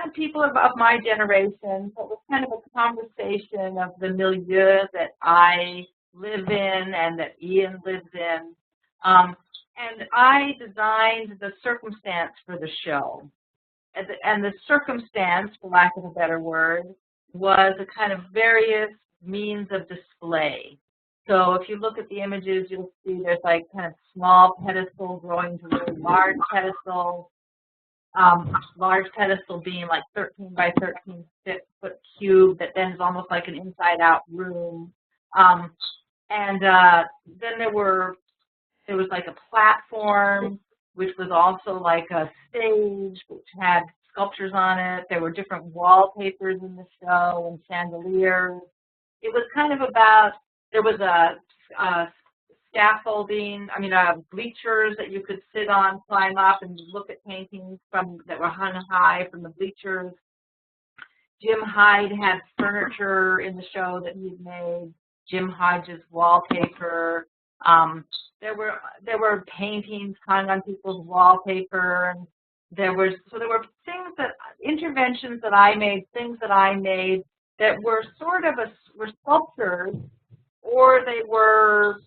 Speaker 2: of people of my generation, so it was kind of a conversation of the milieu that I live in and that Ian lives in. And I designed the circumstance for the show. And the circumstance, for lack of a better word, was a kind of various means of display. So if you look at the images, you'll see there's like kind of small pedestal growing to really large pedestal. Large pedestal being like 13 by 13 foot cube that then is almost like an inside-out room. And then there was like a platform, which was also like a stage, which had sculptures on it. There were different wallpapers in the show and chandeliers. It was kind of about, there was a scaffolding, bleachers that you could sit on, climb up and look at paintings that were hung high from the bleachers. Jim Hyde had furniture in the show that he'd made, Jim Hodge's wallpaper. There were paintings hung on people's wallpaper, and there were things interventions that I made, things that I made that were sort of were sculptures, or they were,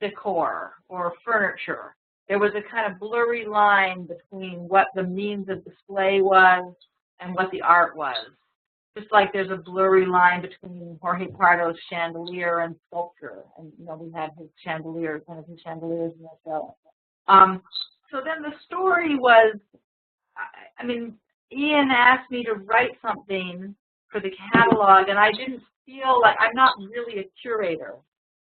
Speaker 2: decor or furniture. There was a kind of blurry line between what the means of display was and what the art was. Just like there's a blurry line between Jorge Pardo's chandelier and sculpture. And, we had his chandeliers, one of his chandeliers in the show. So then the story was, Ian asked me to write something for the catalog, and I didn't feel like, I'm not really a curator.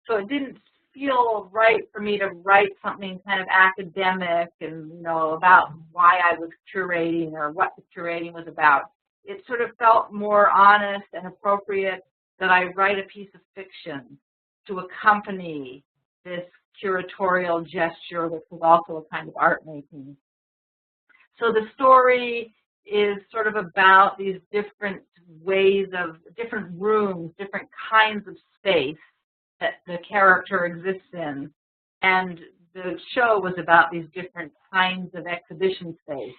Speaker 2: So it didn't feel right for me to write something kind of academic and, about why I was curating or what the curating was about. It sort of felt more honest and appropriate that I write a piece of fiction to accompany this curatorial gesture, which was also a kind of art making. So the story is sort of about these different ways of, different rooms, different kinds of space that the character exists in. And the show was about these different kinds of exhibition space.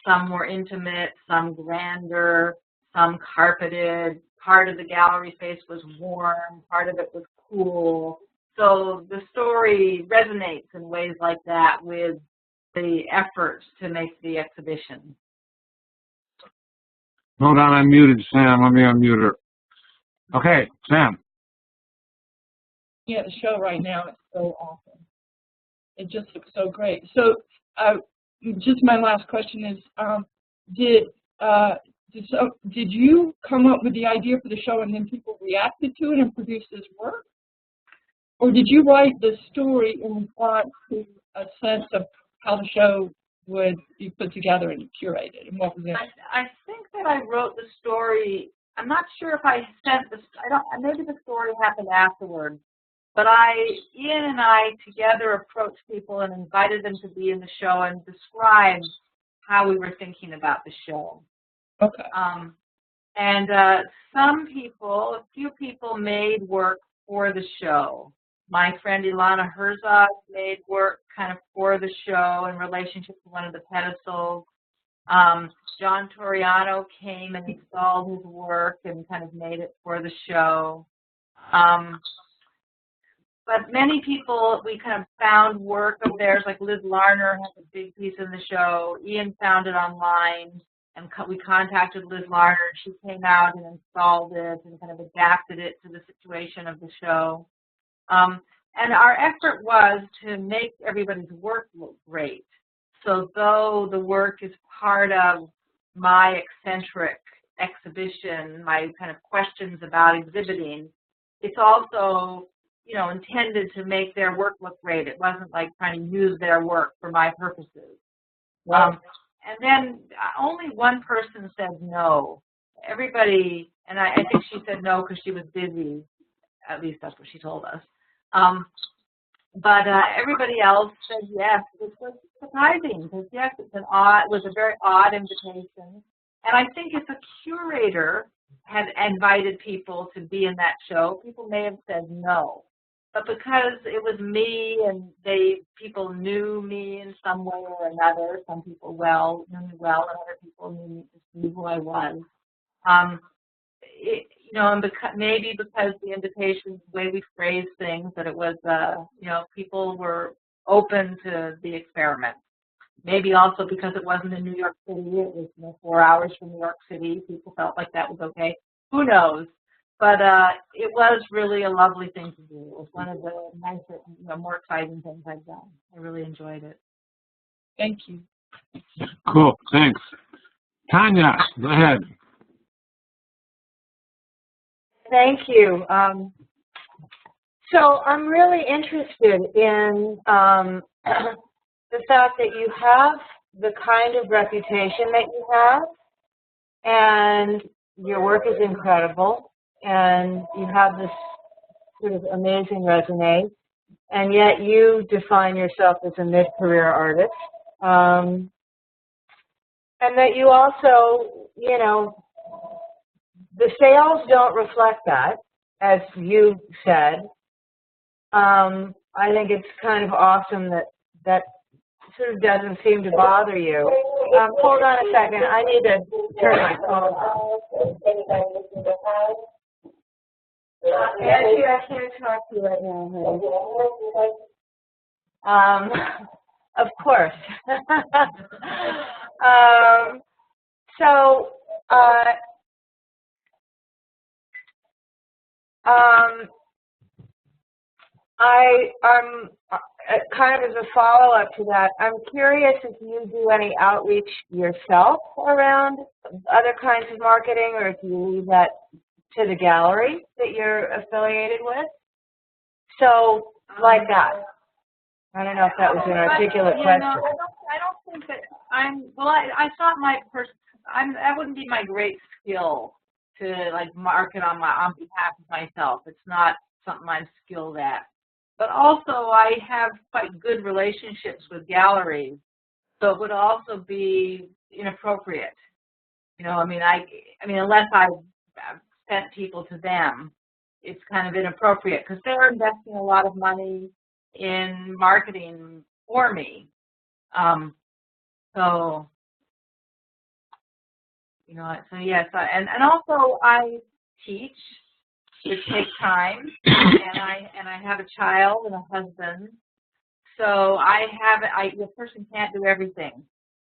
Speaker 2: Some more intimate, some grander, some carpeted. Part of the gallery space was warm, part of it was cool. So the story resonates in ways like that with the efforts to make the exhibition.
Speaker 1: Hold on, I'm muted, Sam. Let me unmute her. Okay, Sam.
Speaker 5: Yeah, the show right now is so awesome. It just looks so great. So just my last question is, did you come up with the idea for the show and then people reacted to it and produced this work? Or did you write the story in response to a sense of how the show would be put together and curated? And what was it?
Speaker 2: I think that I wrote the story I'm not sure if I sent this, maybe the story happened afterwards, but Ian and I together approached people and invited them to be in the show and described how we were thinking about the show.
Speaker 5: Okay.
Speaker 2: And some people, a few people made work for the show. My friend Ilana Herzog made work kind of for the show in relationship to one of the pedestals. John Toriano came and installed his work and kind of made it for the show. But many people, we kind of found work of theirs, like Liz Larner has a big piece in the show. Ian found it online, and we contacted Liz Larner. She came out and installed it and kind of adapted it to the situation of the show. And our effort was to make everybody's work look great. So though the work is part of my eccentric exhibition, my kind of questions about exhibiting, it's also, you know, intended to make their work look great. It wasn't like trying to use their work for my purposes.
Speaker 5: Wow.
Speaker 2: And then only one person said no. Everybody, and I think she said no because she was busy. At least that's what she told us. But everybody else said yes, which was surprising because yes, it was a very odd invitation. And I think if a curator had invited people to be in that show, people may have said no. But because it was me and people knew me in some way or another, some people knew me well, and other people knew who I was. You know, and maybe because the invitation, the way we phrased things, that it was, you know, people were open to the experiment. Maybe also because it wasn't in New York City, it was, you know, 4 hours from New York City. People felt like that was okay. Who knows? But it was really a lovely thing to do. It was one of the nicer, you know, more exciting things I've done. I really enjoyed it.
Speaker 5: Thank you.
Speaker 1: Cool, thanks. Tanya, go ahead.
Speaker 6: Thank you. So I'm really interested in the fact that you have the kind of reputation that you have, and your work is incredible, and you have this sort of amazing resume, and yet you define yourself as a mid-career artist, and that you also, you know, the sales don't reflect that, as you said. I think it's kind of awesome that sort of doesn't seem to bother you. Hold on a second. I need to turn my phone off. Actually, I can't talk to you right now, honey. Of course. I'm kind of as a follow-up to that, I'm curious if you do any outreach yourself around other kinds of marketing, or if you leave that to the gallery that you're affiliated with. So, like that. I don't know if that was an articulate question.
Speaker 2: No, I don't think that I thought that wouldn't be my great skill to like market on behalf of myself. It's not something I'm skilled at. But also, I have quite good relationships with galleries, so it would also be inappropriate. You know, I mean, unless I sent people to them, it's kind of inappropriate because they're investing a lot of money in marketing for me. So, you know, so yes, and also I teach. It takes time, and I have a child and a husband, so the person can't do everything,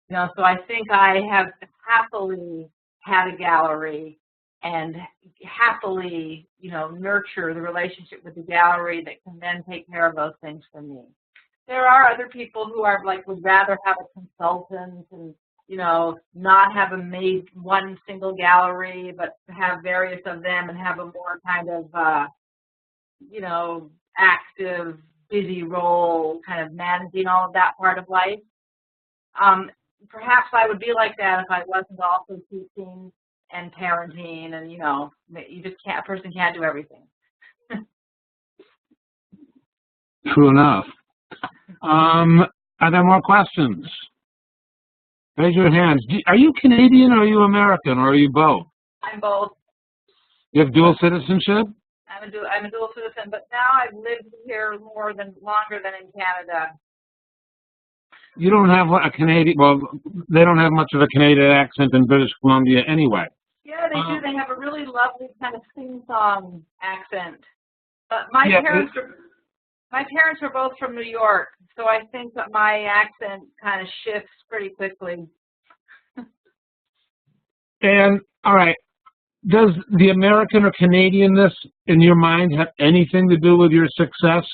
Speaker 2: you know. So I think I have happily had a gallery and happily, you know, nurture the relationship with the gallery that can then take care of those things for me. There are other people who are like would rather have a consultant and, you know, not have one single gallery, but have various of them and have a more kind of, you know, active, busy role, kind of managing all of that part of life. Perhaps I would be like that if I wasn't also teaching and parenting, and you just can't. A person can't do everything.
Speaker 1: True enough. Are there more questions? Raise your hands. Are you Canadian or are you American or are you both?
Speaker 2: I'm both.
Speaker 1: You have dual citizenship?
Speaker 2: I'm a dual citizen, but now I've lived here longer than in Canada.
Speaker 1: You don't have a Canadian, well, they don't have much of a Canadian accent in British Columbia anyway.
Speaker 2: Yeah, they do. They have a really lovely kind of sing-song accent. But my parents were both from New York, so I think that my accent kind of shifts pretty quickly.
Speaker 1: And, all right, does the American or Canadianness in your mind have anything to do with your success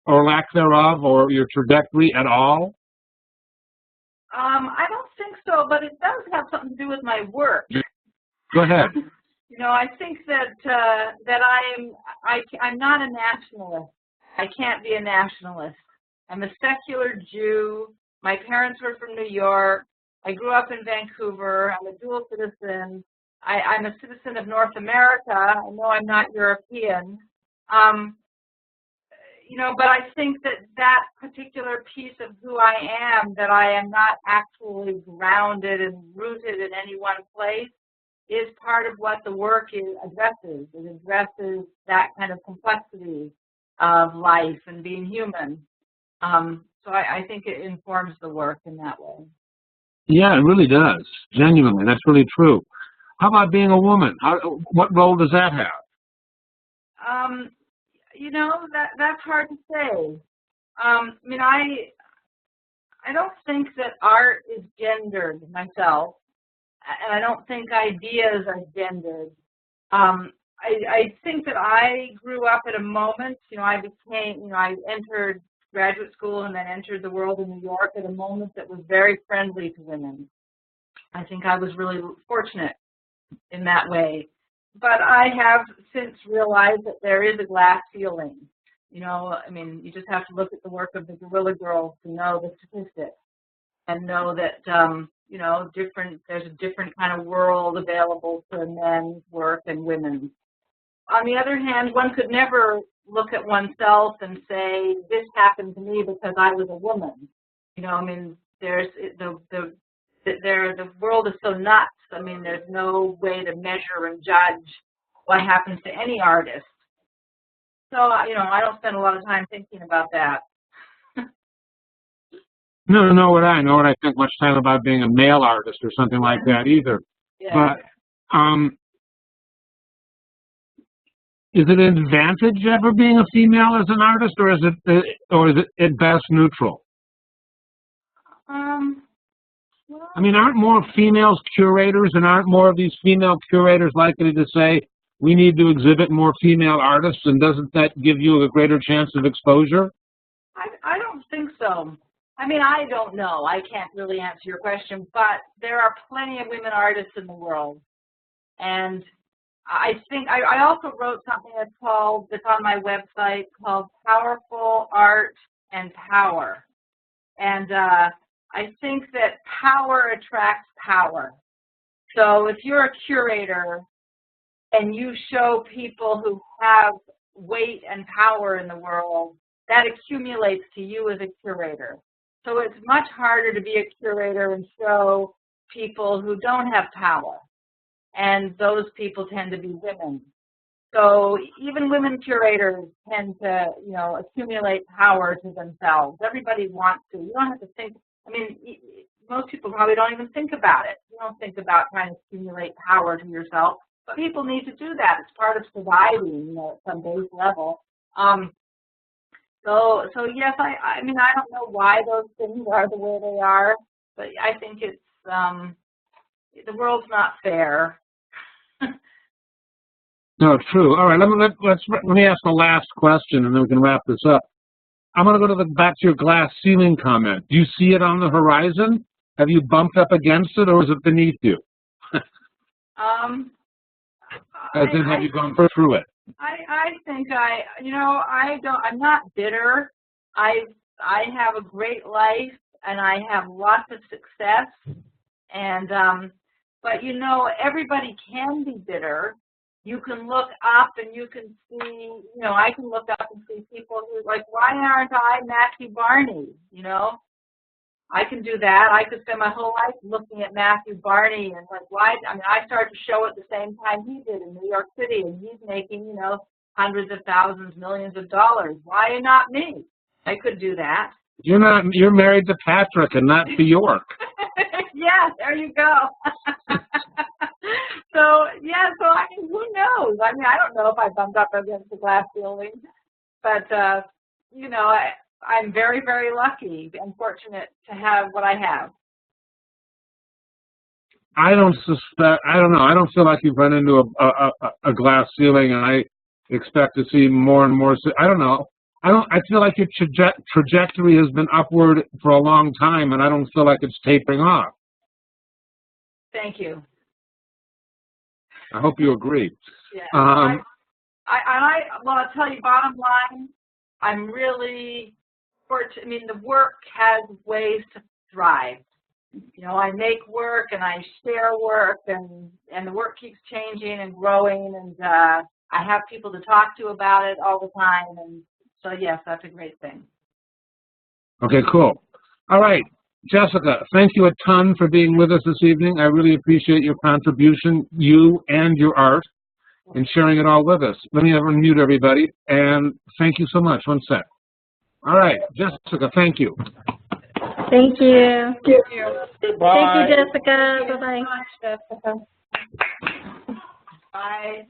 Speaker 1: or lack thereof or your trajectory at all?
Speaker 2: I don't think so, but it does have something to do with my work.
Speaker 1: Go ahead.
Speaker 2: I think that I'm not a nationalist. I can't be a nationalist. I'm a secular Jew. My parents were from New York. I grew up in Vancouver. I'm a dual citizen. I'm a citizen of North America. I know I'm not European. But I think that particular piece of who I am, that I am not actually grounded and rooted in any one place, is part of what the work addresses. It addresses that kind of complexity of life and being human. So I think it informs the work in that way.
Speaker 1: Yeah, it really does. Genuinely, that's really true. How about being a woman? What role does that have? That's hard to say. I don't think that art is gendered myself, and I don't think ideas are gendered. I think that I grew up at a moment, I entered graduate school and then entered the world in New York at a moment that was very friendly to women. I think I was really fortunate in that way. But I have since realized that there is a glass ceiling. You just have to look at the work of the Guerrilla Girls to know the statistics and know that, there's a different kind of world available for men's work and women's. On the other hand, one could never look at oneself and say, this happened to me because I was a woman. The world is so nuts. There's no way to measure and judge what happens to any artist. So, I don't spend a lot of time thinking about that. No, nor would I think much time about being a male artist or something like that either.
Speaker 2: Yeah.
Speaker 1: But is it an advantage ever being a female as an artist, or is it at best neutral? Aren't more females curators, and aren't more of these female curators likely to say, we need to exhibit more female artists, and doesn't that give you a greater chance of exposure?
Speaker 2: I don't think so. I don't know. I can't really answer your question, but there are plenty of women artists in the world. And I think I also wrote something that's on my website called Powerful Art and Power. And I think that power attracts power. So if you're a curator and you show people who have weight and power in the world, that accumulates to you as a curator. So it's much harder to be a curator and show people who don't have power. And those people tend to be women. So even women curators tend to, accumulate power to themselves. Everybody wants to. You don't have to think. Most people probably don't even think about it. You don't think about trying to accumulate power to yourself. But people need to do that. It's part of surviving, at some base level. So yes, I don't know why those things are the way they are, but I think it's the world's not fair.
Speaker 1: No, true. All right, let me ask the last question, and then we can wrap this up. I'm going to go back to your glass ceiling comment. Do you see it on the horizon? Have you bumped up against it, or is it beneath you? Have you gone through it?
Speaker 2: I think I'm not bitter. I have a great life, and I have lots of success, and But you know, everybody can be bitter. You can look up and you can see, you know, I can look up and see people who like, why aren't I Matthew Barney? You know, I can do that. I could spend my whole life looking at Matthew Barney and like, why? I mean, I started to show at the same time he did in New York City, and he's making, you know, hundreds of thousands, millions of dollars. Why not me? I could do that.
Speaker 1: You're married to Patrick and not to York.
Speaker 2: Yeah, there you go. So, yeah, so I mean, who knows? I mean, I don't know if I bumped up against the glass ceiling, but, you know, I'm very, very lucky and fortunate to have what I have.
Speaker 1: I don't know, I don't feel like you've run into a glass ceiling, and I expect to see more and more. I don't know. I feel like your trajectory has been upward for a long time, and I don't feel like it's tapering off.
Speaker 2: Thank you.
Speaker 1: I hope you agree.
Speaker 2: Yeah. Well, I'll tell you, bottom line, I'm really fortunate. I mean, the work has ways to thrive. You know, I make work and I share work, and the work keeps changing and growing, and I have people to talk to about it all the time, and so yes, that's a great thing. Okay,
Speaker 1: cool. All right, Jessica, thank you a ton for being with us this evening. I really appreciate your contribution, you and your art, and sharing it all with us. Let me unmute everybody, and thank you so much. One sec. All right, Jessica, thank you.
Speaker 7: Thank you.
Speaker 2: Thank you.
Speaker 7: Goodbye. Thank you, Jessica. Bye-bye.
Speaker 2: Bye.